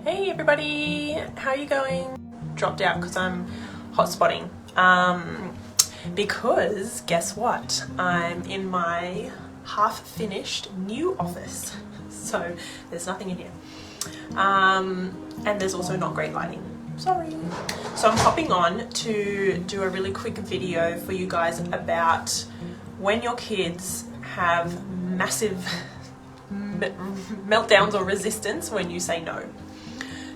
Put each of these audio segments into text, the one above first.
Hey everybody, how are you going? Dropped out because I'm hotspotting. Because guess what? I'm in my half-finished new office. So there's nothing in here. And there's also not great lighting. Sorry. So I'm hopping on to do a really quick video for you guys about when your kids have massive meltdowns or resistance when you say no.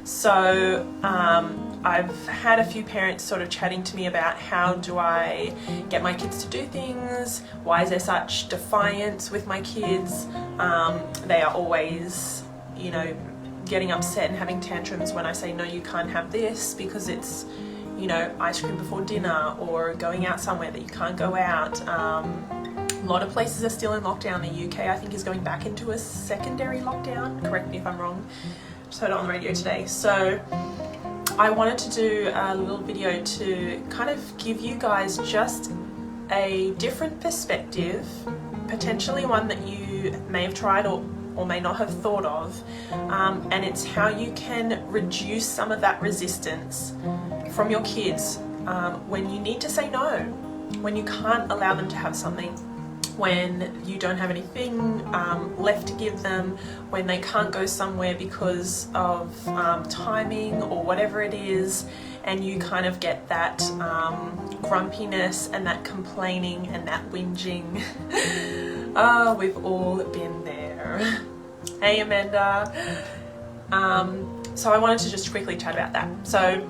So I've had a few parents sort of chatting to me about how do I get my kids to do things, why is there such defiance with my kids. They are always, getting upset and having tantrums when I say no, you can't have this because it's, ice cream before dinner, or going out somewhere that you can't go out. A lot of places are still in lockdown. The UK, I think, is going back into a secondary lockdown. Correct me if I'm wrong. Just heard it on the radio today. So I wanted to do a little video to kind of give you guys just a different perspective, potentially one that you may have tried or may not have thought of, and it's how you can reduce some of that resistance from your kids when you need to say no, when you can't allow them to have something, when you don't have anything left to give them, when they can't go somewhere because of timing or whatever it is, and you kind of get that grumpiness and that complaining and that whinging. Oh, we've all been there. Hey Amanda. So I wanted to just quickly chat about that. So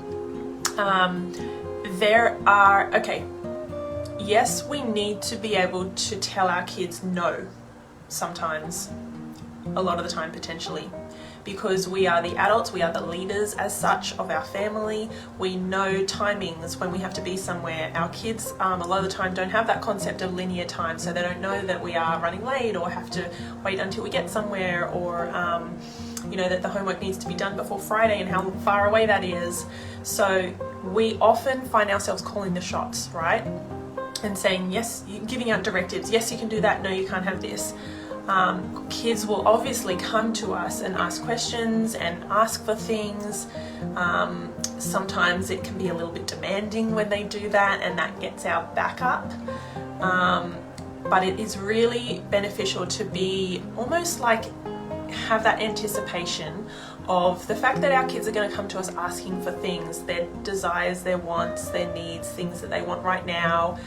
yes, we need to be able to tell our kids no sometimes, a lot of the time potentially, because we are the adults, we are the leaders as such of our family. We know timings when we have to be somewhere. Our kids a lot of the time don't have that concept of linear time, so they don't know that we are running late or have to wait until we get somewhere, or that the homework needs to be done before Friday and how far away that is. So we often find ourselves calling the shots, right? And saying, yes, giving out directives, yes, you can do that, no, you can't have this. Kids will obviously come to us and ask questions and ask for things. Sometimes it can be a little bit demanding when they do that, and that gets our back up. But it is really beneficial to be almost like have that anticipation of the fact that our kids are going to come to us asking for things, their desires, their wants, their needs, things that they want right now.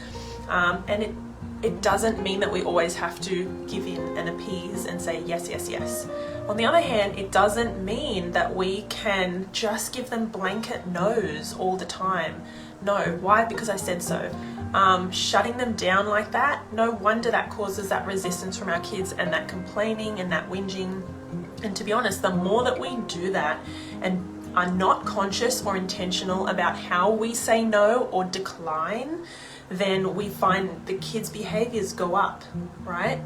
And it doesn't mean that we always have to give in and appease and say yes, yes, yes. On the other hand, it doesn't mean that we can just give them blanket no's all the time. No, why? Because I said so. Shutting them down like that, no wonder that causes that resistance from our kids and that complaining and that whinging. And to be honest, the more that we do that and are not conscious or intentional about how we say no or decline, then we find the kids' behaviors go up, right?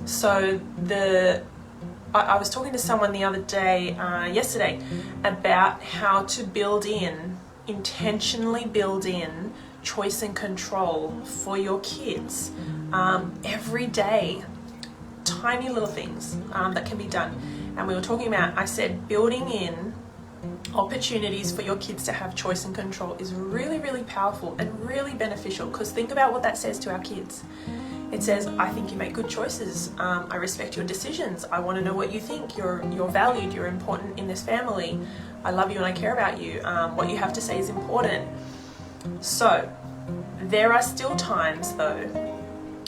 So I was talking to someone the other day, yesterday, about how to intentionally build in choice and control for your kids every day. Tiny little things that can be done. And we were talking about, I said, building in opportunities for your kids to have choice and control is really, really powerful and really beneficial, because think about what that says to our kids. It says, I think you make good choices. I respect your decisions. I want to know what you think. You're valued. You're important in this family. I love you and I care about you. What you have to say is important. So there are still times though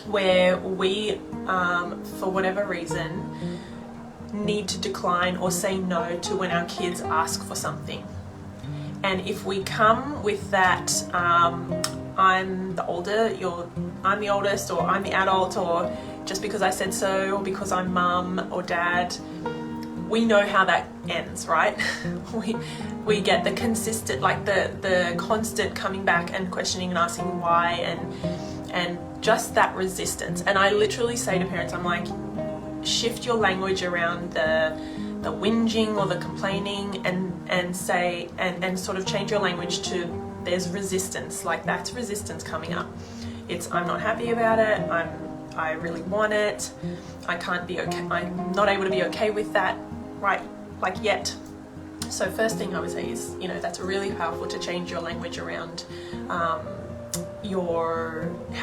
where we, for whatever reason, need to decline or say no to when our kids ask for something. And if we come with that, I'm the older, I'm the oldest, or I'm the adult, or just because I said so, or because I'm mum or dad, we know how that ends, right? we get the consistent, like the constant coming back and questioning and asking why, and just that resistance. And I literally say to parents, I'm like, shift your language around the whinging or the complaining, and say and sort of change your language to there's resistance, like that's resistance coming up. It's I'm not happy about it, I really want it, I can't be okay, I'm not able to be okay with that right, like yet. So first thing I would say is, that's really powerful to change your language around how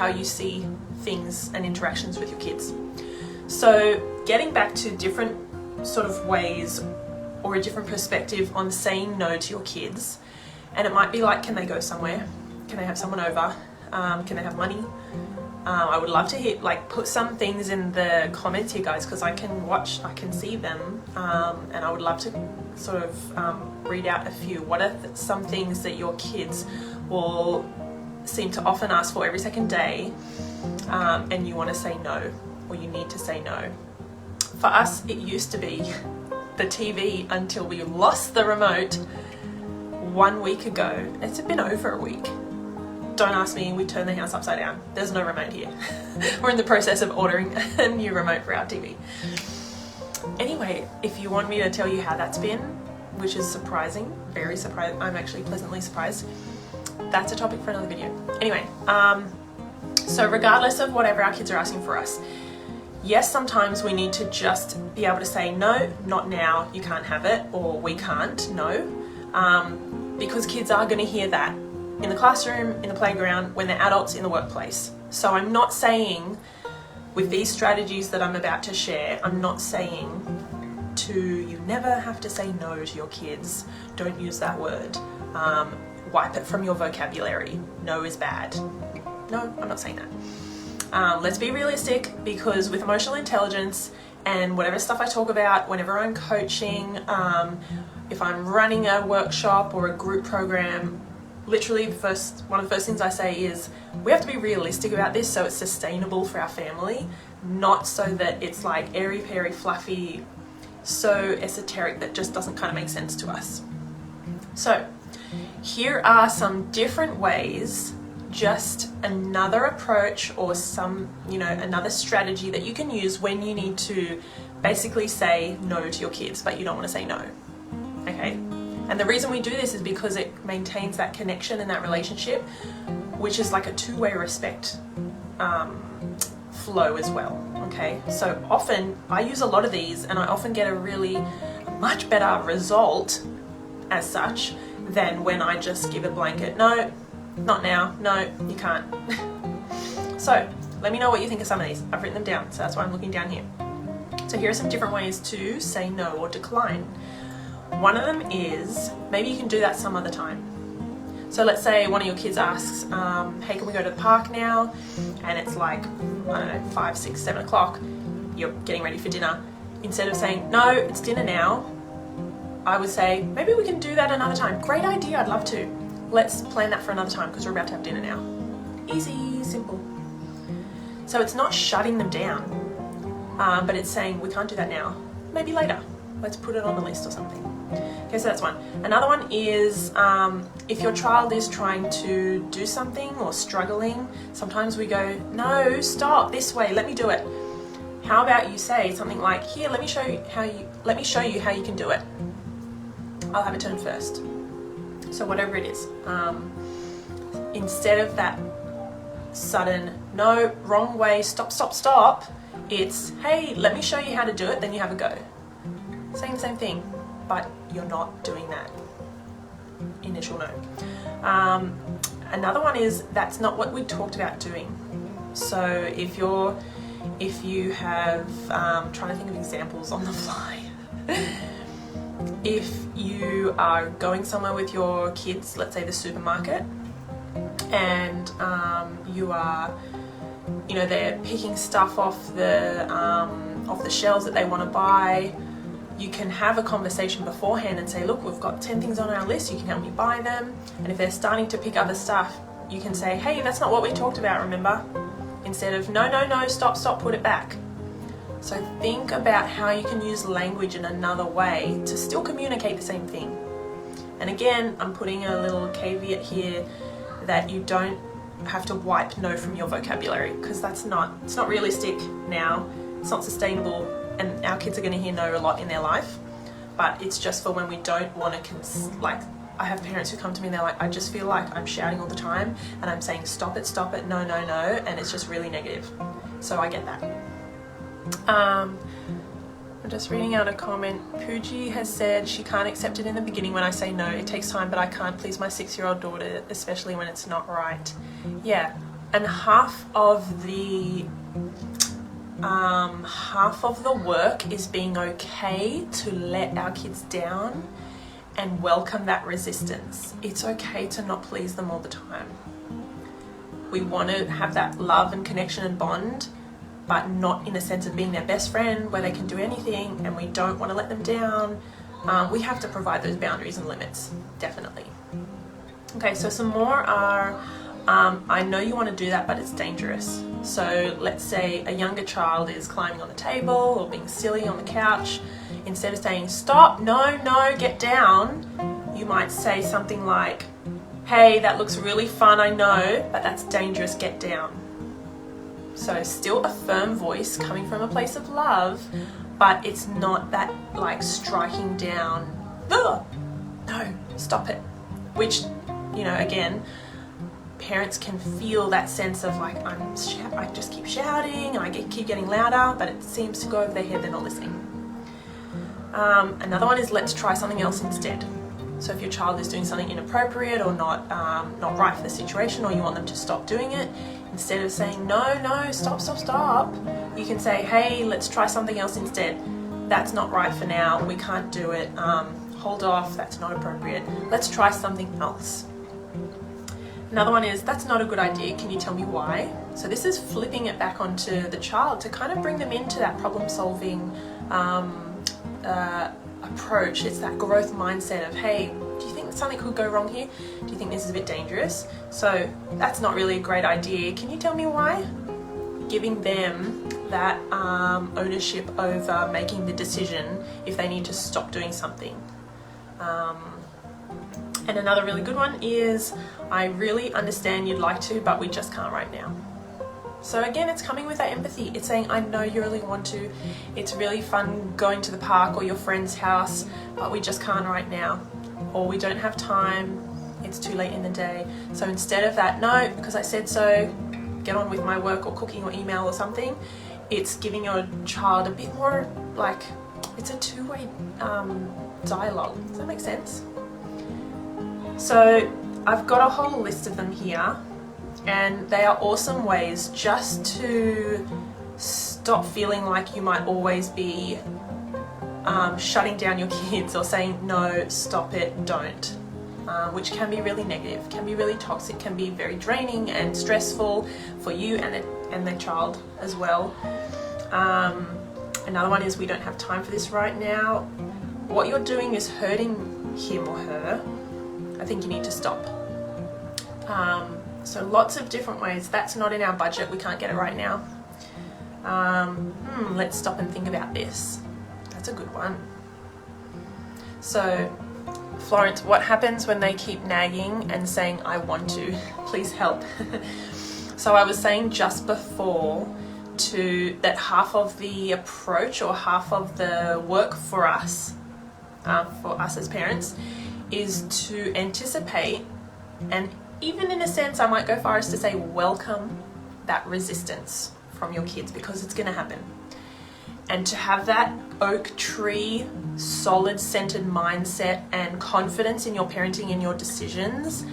you see things and interactions with your kids. So getting back to different sort of ways or a different perspective on saying no to your kids, and it might be like, can they go somewhere? Can they have someone over? Can they have money? I would love to put some things in the comments here, guys, because I can see them, and I would love to sort of read out a few. What are some things that your kids will seem to often ask for every second day, and you want to say no, or you need to say no? For us, it used to be the TV until we lost the remote 1 week ago. It's been over a week. Don't ask me, we turned the house upside down. There's no remote here. We're in the process of ordering a new remote for our TV. Anyway, if you want me to tell you how that's been, which is surprising, very surprising, I'm actually pleasantly surprised, that's a topic for another video. Anyway, so regardless of whatever our kids are asking for us, yes, sometimes we need to just be able to say, no, not now, you can't have it, or we can't, no, because kids are going to hear that in the classroom, in the playground, when they're adults in the workplace. So I'm not saying, with these strategies that I'm about to share, I'm not saying you never have to say no to your kids. Don't use that word. Wipe it from your vocabulary. No is bad. No, I'm not saying that. Let's be realistic, because with emotional intelligence and whatever stuff I talk about whenever I'm coaching, if I'm running a workshop or a group program, literally one of the first things I say is we have to be realistic about this so it's sustainable for our family, not so that it's like airy-fairy, fluffy, so esoteric that just doesn't kind of make sense to us. So here are some different ways, just another approach or another strategy that you can use when you need to basically say no to your kids, but you don't want to say no. Okay? And the reason we do this is because it maintains that connection and that relationship, which is like a two-way respect flow as well, okay? So often, I use a lot of these, and I often get a much better result as such than when I just give a blanket, no, not now, no, you can't. So let me know what you think of some of these. I've written them down, so that's why I'm looking down here. So here are some different ways to say no or decline. One of them is, maybe you can do that some other time. So let's say one of your kids asks, hey, can we go to the park now? And it's like, I don't know, 5, 6, 7 o'clock. You're getting ready for dinner. Instead of saying, no, it's dinner now, I would say, maybe we can do that another time. Great idea, I'd love to. Let's plan that for another time because we're about to have dinner now. Easy, simple. So it's not shutting them down, but it's saying, we can't do that now. Maybe later. Let's put it on the list or something. Okay, so that's one. Another one is if your child is trying to do something or struggling, sometimes we go, no, stop, this way, let me do it. How about you say something like, here, let me show you how you can do it. I'll have a turn first. So whatever it is, instead of that sudden, no, wrong way, stop, stop, stop, it's, hey, let me show you how to do it, then you have a go. Saying the same thing, but you're not doing that initial no. Another one is, that's not what we talked about doing. So if you have, trying to think of examples on the fly. If you are going somewhere with your kids, let's say the supermarket, and you are, they're picking stuff off the shelves that they want to buy, you can have a conversation beforehand and say, look, we've got 10 things on our list, you can help me buy them. And if they're starting to pick other stuff, you can say, hey, that's not what we talked about, remember? Instead of, no, no, no, stop, stop, put it back. So think about how you can use language in another way to still communicate the same thing. And again, I'm putting a little caveat here that you don't have to wipe no from your vocabulary, because it's not realistic now, it's not sustainable, and our kids are going to hear no a lot in their life, but it's just for when we don't want to, I have parents who come to me and they're like, I just feel like I'm shouting all the time and I'm saying stop it, no, no, no, and it's just really negative. So I get that. I'm just reading out a comment. Pooji has said she can't accept it in the beginning when I say no. It takes time, but I can't please my 6-year-old daughter, especially when it's not right. Yeah, and half of the work is being okay to let our kids down and welcome that resistance. It's okay to not please them all the time. We want to have that love and connection and bond, but not in a sense of being their best friend where they can do anything and we don't want to let them down. We have to provide those boundaries and limits, definitely. Okay, so some more are, I know you want to do that, but it's dangerous. So let's say a younger child is climbing on the table or being silly on the couch. Instead of saying, stop, no, get down, you might say something like, hey, that looks really fun, I know, but that's dangerous, get down. So still a firm voice coming from a place of love, but it's not that like striking down, ugh, no, stop it. Which, you know, again, parents can feel that sense of like, I just keep shouting and I keep getting louder, but it seems to go over their head, they're not listening. Another one is let's try something else instead. So if your child is doing something inappropriate or not right for the situation, or you want them to stop doing it, instead of saying no, stop, you can say, hey, let's try something else instead. That's not right for now, we can't do it, hold off, that's not appropriate, let's try something else. Another one is, that's not a good idea, can you tell me why? So this is flipping it back onto the child to kind of bring them into that problem-solving approach. It's that growth mindset of, hey, do you think something could go wrong here? Do you think this is a bit dangerous? So that's not really a great idea. Can you tell me why? Giving them that ownership over making the decision if they need to stop doing something. And another really good one is, I really understand you'd like to, but we just can't right now. So again, it's coming with that empathy. It's saying, I know you really want to. It's really fun going to the park or your friend's house, but we just can't right now. Or we don't have time. It's too late in the day. So instead of that, no, because I said so, get on with my work or cooking or email or something, it's giving your child a bit more like, it's a two-way dialogue. Does that make sense? So I've got a whole list of them here. And they are awesome ways just to stop feeling like you might always be shutting down your kids or saying no, stop it, don't, which can be really negative, can be really toxic, can be very draining and stressful for you and the child as well. Another one is, we don't have time for this right now. What you're doing is hurting him or her. I think you need to stop. So lots of different ways. That's not in our budget, we can't get it right now. Let's stop and think about this. That's a good one. So, Florence, what happens when they keep nagging and saying, I want to, please help? So I was saying just before that half of the approach or half of the work for us as parents, is to anticipate and even in a sense, I might go far as to say welcome that resistance from your kids, because it's going to happen. And to have that oak tree, solid centered mindset and confidence in your parenting and your decisions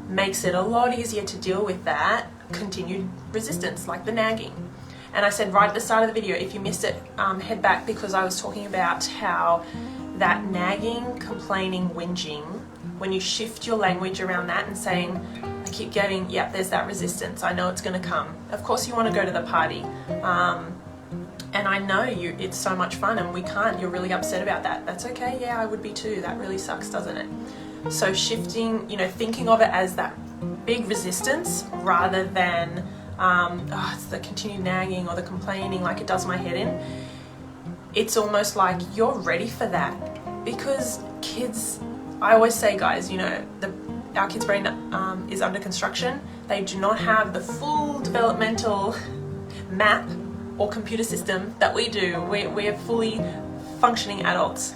makes it a lot easier to deal with that continued resistance, like the nagging. And I said right at the start of the video, if you missed it, head back, because I was talking about how that nagging, complaining, whinging, when you shift your language around that and saying, I keep getting, yeah, there's that resistance, I know it's going to come. Of course you want to go to the party. And I know it's so much fun and we can't, you're really upset about that. That's okay, yeah, I would be too. That really sucks, doesn't it? So shifting, thinking of it as that big resistance rather than, it's the continued nagging or the complaining like it does my head in. It's almost like you're ready for that, because kids, I always say, guys, our kids' brain is under construction. They do not have the full developmental map or computer system that we do. We're fully functioning adults.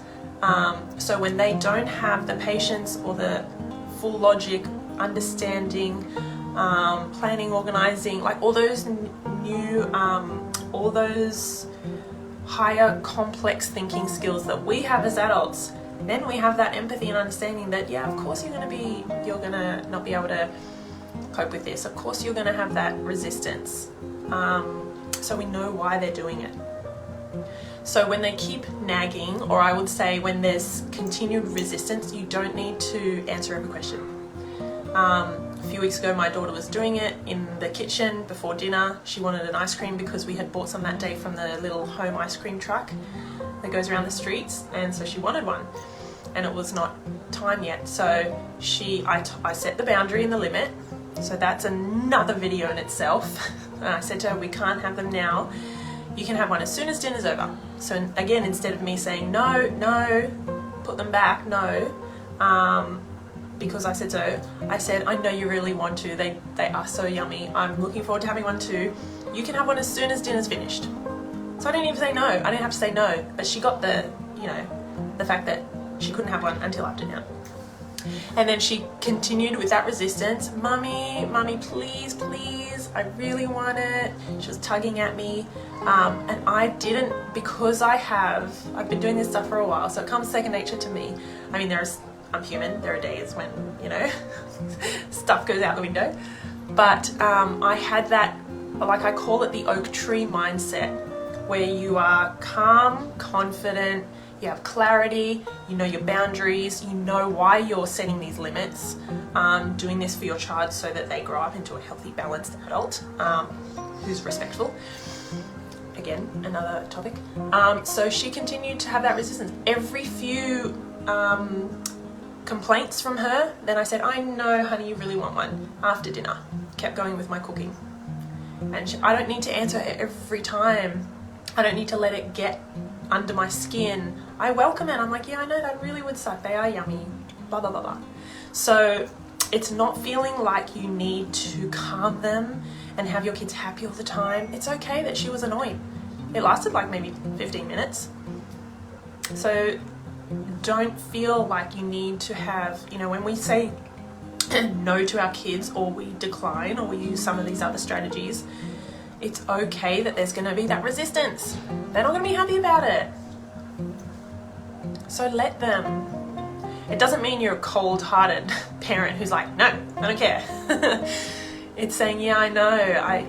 So when they don't have the patience or the full logic, understanding, planning, organizing, like all those new, all those higher complex thinking skills that we have as adults, then we have that empathy and understanding that, yeah, of course you're gonna not be able to cope with this. Of course you're gonna have that resistance. So we know why they're doing it. So when they keep nagging, or I would say when there's continued resistance, you don't need to answer every question. A few weeks ago, my daughter was doing it in the kitchen before dinner. She wanted an ice cream because we had bought some that day from the little home ice cream truck that goes around the streets, and so she wanted one, and it was not time yet. So I set the boundary and the limit. So that's another video in itself. And I said to her, we can't have them now. You can have one as soon as dinner's over. So again, instead of me saying no, put them back, no, because I said so, I said, I know you really want to. They are so yummy. I'm looking forward to having one too. You can have one as soon as dinner's finished. So I didn't even say no. I didn't have to say no, but she got the fact that she couldn't have one until after dinner. And then she continued with that resistance. Mummy, please, I really want it. She was tugging at me. And I didn't, because I've been doing this stuff for a while, so it comes second nature to me. I mean, I'm human. There are days when, stuff goes out the window. But I had that, like I call it the oak tree mindset, where you are calm, confident, you have clarity, you know your boundaries, you know why you're setting these limits, doing this for your child so that they grow up into a healthy, balanced adult who's respectful. Again, another topic. So she continued to have that resistance. Every few complaints from her, then I said, I know, honey, you really want one, after dinner. Kept going with my cooking. And I don't need to answer her every time. I don't need to let it get under my skin. I welcome it. I'm like, yeah, I know that really would suck. They are yummy, blah, blah, blah, blah. So it's not feeling like you need to calm them and have your kids happy all the time. It's okay that she was annoyed. It lasted like maybe 15 minutes. So don't feel like you need to have, when we say no to our kids, or we decline, or we use some of these other strategies, it's okay that there's going to be that resistance. They're not going to be happy about it. So let them. It doesn't mean you're a cold-hearted parent who's like, no, I don't care. It's saying, yeah, I know.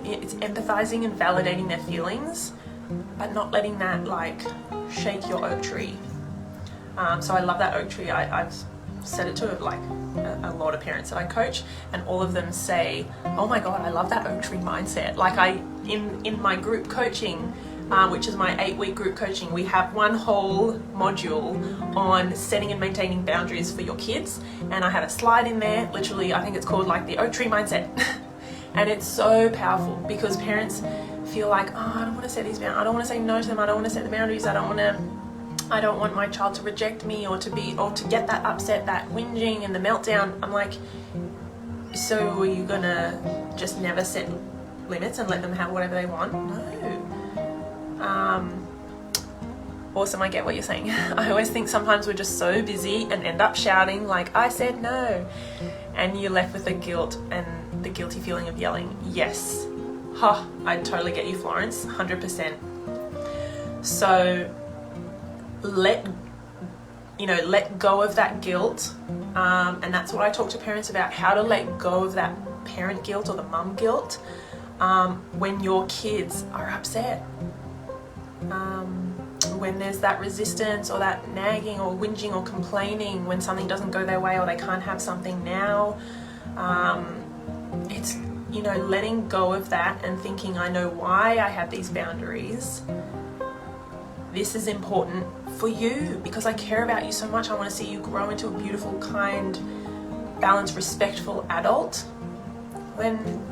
It's empathizing and validating their feelings, but not letting that shake your oak tree. So I love that oak tree. I've said it to a lot of parents that I coach, and all of them say, oh my God, I love that oak tree mindset. In my group coaching, which is my 8-week group coaching, we have one whole module on setting and maintaining boundaries for your kids. And I have a slide in there, literally, I think it's called the oak tree mindset. And it's so powerful because parents feel like, oh, I don't want to set these boundaries. I don't want to say no to them. I don't want to set the boundaries. I don't want my child to reject me or to get that upset, that whinging and the meltdown. I'm like, so are you gonna just never set limits and let them have whatever they want? No. Awesome, I get what you're saying. I always think sometimes we're just so busy and end up shouting I said no, and you're left with the guilt and the guilty feeling of yelling. Yes. I totally get you, Florence, 100%. So let go of that guilt, and that's what I talk to parents about, how to let go of that parent guilt or the mum guilt when your kids are upset, when there's that resistance or that nagging or whinging or complaining when something doesn't go their way or they can't have something now. It's letting go of that and thinking, I know why I have these boundaries. This is important for you because I care about you so much. I want to see you grow into a beautiful, kind, balanced, respectful adult. When,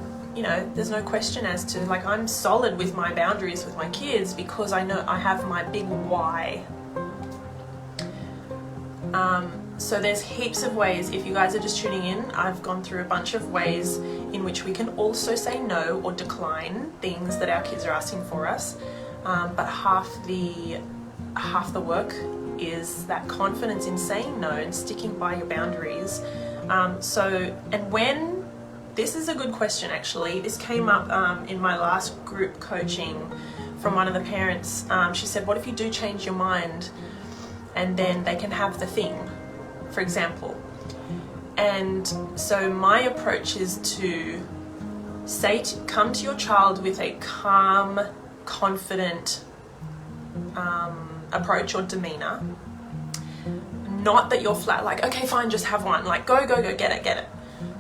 there's no question as to, I'm solid with my boundaries with my kids because I know I have my big why. So there's heaps of ways. If you guys are just tuning in, I've gone through a bunch of ways in which we can also say no or decline things that our kids are asking for us. But half the work is that confidence in saying no and sticking by your boundaries. This is a good question actually. This came up in my last group coaching from one of the parents. She said, what if you do change your mind and then they can have the thing, for example? And so my approach is to come to your child with a calm, confident approach or demeanor. Not that you're flat, like, okay, fine, just have one, like, go, get it.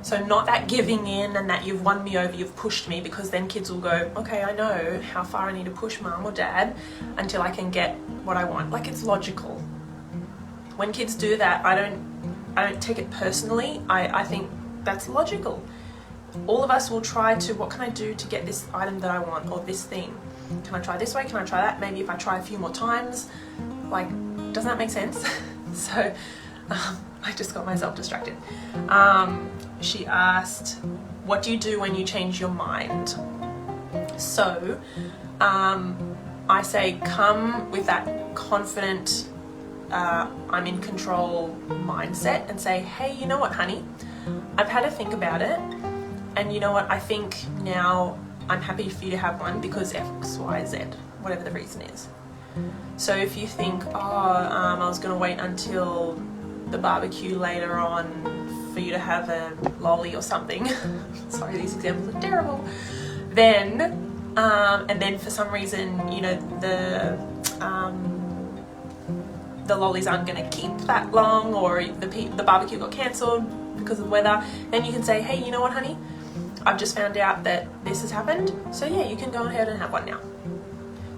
So not that giving in and that you've won me over, you've pushed me, because then kids will go, okay, I know how far I need to push mum or dad until I can get what I want. Like, it's logical. When kids do that, I don't take it personally. I think that's logical. All of us will try to, what can I do to get this item that I want, or this thing? Can I try this way? Can I try that? Maybe if I try a few more times. Like, doesn't that make sense? So I just got myself distracted. She asked, what do you do when you change your mind? So I say, come with that confident, I'm in control mindset, and say, hey, you know what, honey? I've had to think about it, and you know what, I think now I'm happy for you to have one because X, Y, Z, whatever the reason is. So if you think, I was going to wait until the barbecue later on for you to have a lolly or something, sorry, these examples are terrible, then, and then for some reason, you know, the lollies aren't going to keep that long, or the barbecue got cancelled because of the weather, then you can say, hey, you know what, honey? I've just found out that this has happened, so yeah, you can go ahead and have one now.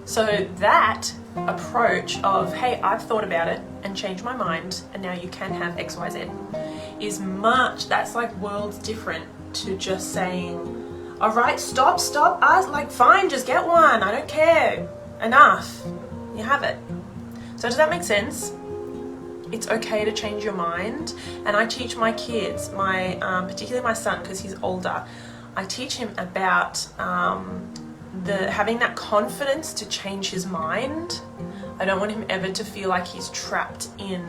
So that approach of, hey, I've thought about it and changed my mind, and now you can have X, Y, Z, is that's like worlds different to just saying, all right, stop, like, fine, just get one, I don't care, enough, you have it. So does that make sense? It's okay to change your mind. And I teach my kids, particularly my son, because he's older, I teach him about having that confidence to change his mind. I don't want him ever to feel like he's trapped in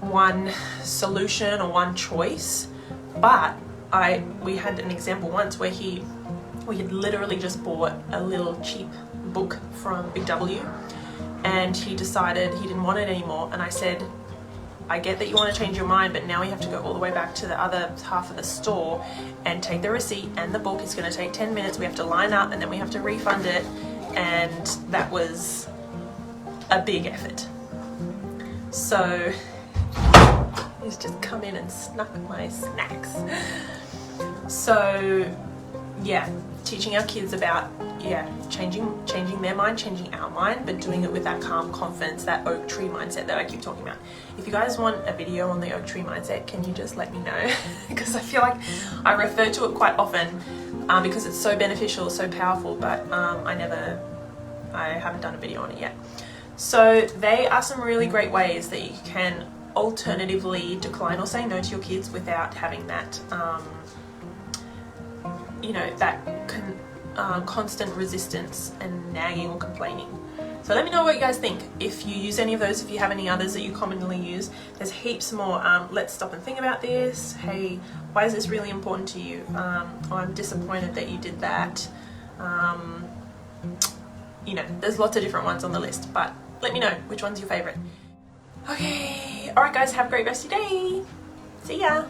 one solution or one choice. But we had an example once where we had literally just bought a little cheap book from Big W, and he decided he didn't want it anymore. And I said, I get that you want to change your mind, but now we have to go all the way back to the other half of the store and take the receipt and the book. It's going to take 10 minutes. We have to line up and then we have to refund it. And that was a big effort. So he's just come in and snuck my snacks. So yeah, teaching our kids about, changing their mind, changing our mind, but doing it with that calm confidence, that oak tree mindset that I keep talking about. If you guys want a video on the oak tree mindset, can you just let me know? Because I feel like I refer to it quite often because it's so beneficial, so powerful, but I haven't done a video on it yet. So they are some really great ways that you can alternatively decline or say no to your kids without having that constant resistance and nagging or complaining. So let me know what you guys think. If you use any of those, if you have any others that you commonly use, there's heaps more. Let's stop and think about this. Hey, why is this really important to you? I'm disappointed that you did that. There's lots of different ones on the list, but let me know which one's your favorite. Okay, alright guys, have a great rest of your day. See ya.